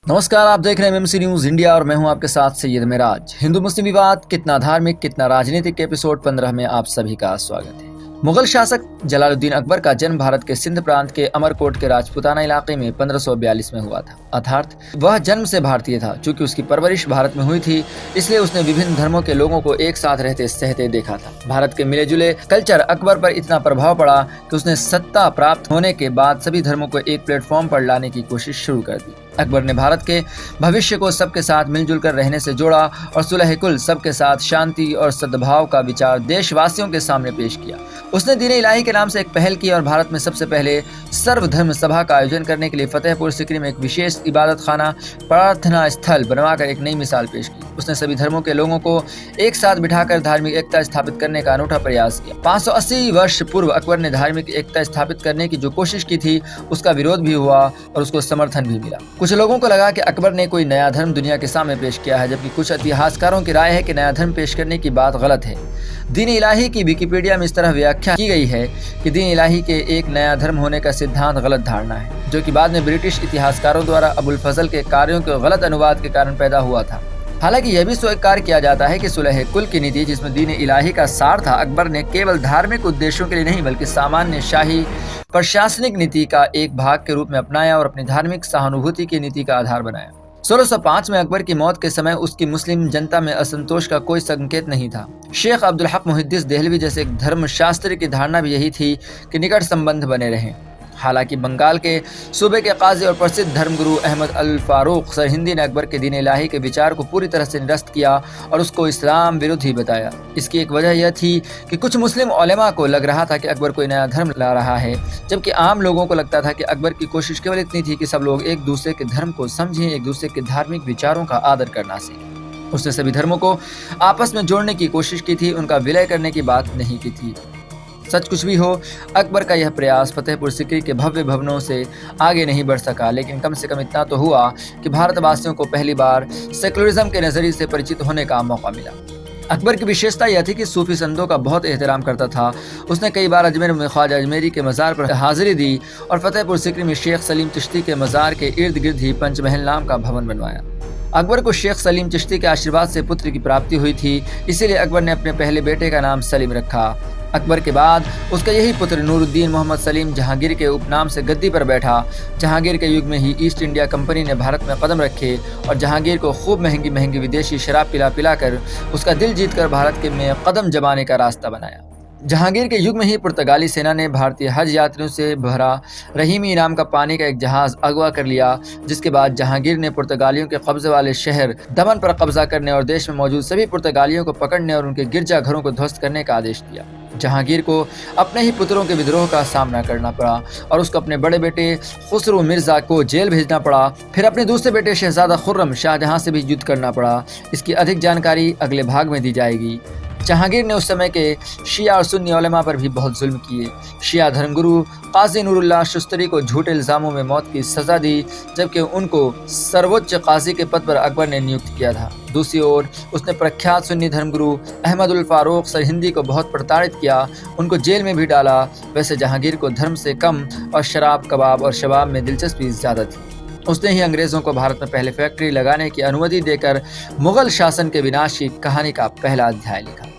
नमस्कार, आप देख रहे हैं एमएमसी न्यूज इंडिया और मैं हूं आपके साथ सैयद मेराज। हिंदू मुस्लिम विवाद कितना धार्मिक कितना राजनीतिक के एपिसोड 15 में आप सभी का स्वागत है। मुगल शासक जलालुद्दीन अकबर का जन्म भारत के सिंध प्रांत के अमरकोट के राजपूताना इलाके में 1542 में हुआ था। अर्थात वह जन्म से भारतीय था। चूंकि उसकी परवरिश भारत में हुई थी, इसलिए उसने विभिन्न धर्मों के लोगों को एक साथ रहते सहते देखा था। भारत के मिले जुले कल्चर अकबर पर इतना प्रभाव पड़ा कि उसने सत्ता प्राप्त होने के बाद सभी धर्मों को एक प्लेटफॉर्म पर लाने की कोशिश शुरू कर दी। अकबर ने भारत के भविष्य को सबके साथ मिलजुल कर रहने से जोड़ा और सुलह कुल सबके साथ शांति और सद्भाव का विचार देशवासियों के सामने पेश किया। उसने दीन इलाही के नाम से एक पहल की और भारत में सबसे पहले सर्वधर्म सभा का आयोजन करने के लिए फतेहपुर सीकरी में एक विशेष इबादत खाना प्रार्थना स्थल बनवाकर एक नई मिसाल पेश की। उसने सभी धर्मों के लोगों को एक साथ बिठाकर धार्मिक एकता स्थापित करने का अनूठा प्रयास किया। 580 वर्ष पूर्व अकबर ने धार्मिक एकता स्थापित करने की जो कोशिश की थी, उसका विरोध भी हुआ और उसको समर्थन भी मिला। कुछ लोगों को लगा कि अकबर ने कोई नया धर्म दुनिया के सामने पेश किया है, जबकि कुछ इतिहासकारों की राय है कि नया धर्म पेश करने की बात गलत है। दीन इलाही की विकिपीडिया में इस तरह व्याख्या की गई है कि दीन इलाही के एक नया धर्म होने का सिद्धांत गलत धारणा है, जो कि बाद में ब्रिटिश इतिहासकारों द्वारा अबुल फजल के कार्यों के गलत अनुवाद के कारण पैदा हुआ था। हालांकि यह भी स्वीकार किया जाता है कि सुलह कुल की नीति, जिसमें दीन इलाही का सार था, अकबर ने केवल धार्मिक उद्देश्यों के लिए नहीं बल्कि सामान्य शाही प्रशासनिक नीति का एक भाग के रूप में अपनाया और अपनी धार्मिक सहानुभूति की नीति का आधार बनाया। 1605 में अकबर की मौत के समय उसकी मुस्लिम जनता में असंतोष का कोई संकेत नहीं था। शेख अब्दुल हक मुहिद्दिस देहलवी जैसे एक धर्मशास्त्री की धारणा भी यही थी कि निकट संबंध बने रहें। हालांकि बंगाल के सूबे के काजी और प्रसिद्ध धर्मगुरु अहमद अल फारूक सरहिंदी ने अकबर के दीन इलाही के विचार को पूरी तरह से निरस्त किया और उसको इस्लाम विरोधी बताया। इसकी एक वजह यह थी कि कुछ मुस्लिम उलेमा को लग रहा था कि अकबर कोई नया धर्म ला रहा है, जबकि आम लोगों को लगता था कि अकबर की कोशिश केवल इतनी थी कि सब लोग एक दूसरे के धर्म को समझें, एक दूसरे के धार्मिक विचारों का आदर करना सीखें। उसने सभी धर्मों को आपस में जोड़ने की कोशिश की थी, उनका विलय करने की बात नहीं की थी। सच कुछ भी हो, अकबर का यह प्रयास फतेहपुर सीकरी के भव्य भवनों से आगे नहीं बढ़ सका, लेकिन कम से कम इतना तो हुआ कि भारतवासियों को पहली बार सेकुलरिज्म के नजरिए से परिचित होने का मौका मिला। अकबर की विशेषता यह थी कि सूफी संतों का बहुत एहतराम करता था। उसने कई बार अजमेर में ख्वाजा अजमेरी के मज़ार पर हाजिरी दी और फतेहपुर सीकरी में शेख सलीम चिश्ती के मज़ार के इर्द गिर्द ही पंचमहल नाम का भवन बनवाया। अकबर को शेख सलीम चिश्ती के आशीर्वाद से पुत्र की प्राप्ति हुई थी, इसीलिए अकबर ने अपने पहले बेटे का नाम सलीम रखा। अकबर के बाद उसका यही पुत्र नूरुद्दीन मोहम्मद सलीम जहांगीर के उपनाम से गद्दी पर बैठा। जहांगीर के युग में ही ईस्ट इंडिया कंपनी ने भारत में कदम रखे और जहांगीर को खूब महंगी महंगी विदेशी शराब पिला कर उसका दिल जीतकर भारत के में कदम जमाने का रास्ता बनाया। जहांगीर के युग में ही पुर्तगाली सेना ने भारतीय हज यात्रियों से भरा रहीमी नाम का पानी का एक जहाज अगवा कर लिया, जिसके बाद जहांगीर ने पुर्तगालियों के कब्जे वाले शहर दमन पर कब्जा करने और देश में मौजूद सभी पुर्तगालियों को पकड़ने और उनके गिरजाघरों को ध्वस्त करने का आदेश दिया। जहांगीर को अपने ही पुत्रों के विद्रोह का सामना करना पड़ा और उसको अपने बड़े बेटे खुसरो मिर्जा को जेल भेजना पड़ा। फिर अपने दूसरे बेटे शहजादा खुर्रम शाहजहां से भी युद्ध करना पड़ा। इसकी अधिक जानकारी अगले भाग में दी जाएगी। जहांगीर ने उस समय के शिया और सुन्नी उलेमा पर भी बहुत जुल्म किए। शिया धर्मगुरु काजी नूरुल्लाह शुस्तरी को झूठे इल्ज़ामों में मौत की सज़ा दी, जबकि उनको सर्वोच्च काजी के पद पर अकबर ने नियुक्त किया था। दूसरी ओर उसने प्रख्यात सुन्नी धर्मगुरु अहमद उल फारूक सरहिंदी को बहुत प्रताड़ित किया, उनको जेल में भी डाला। वैसे जहांगीर को धर्म से कम और शराब कबाब और शबाब में दिलचस्पी ज़्यादा थी। उसने ही अंग्रेज़ों को भारत में पहले फैक्ट्री लगाने की अनुमति देकर मुगल शासन के विनाश की कहानी का पहला अध्याय लिखा।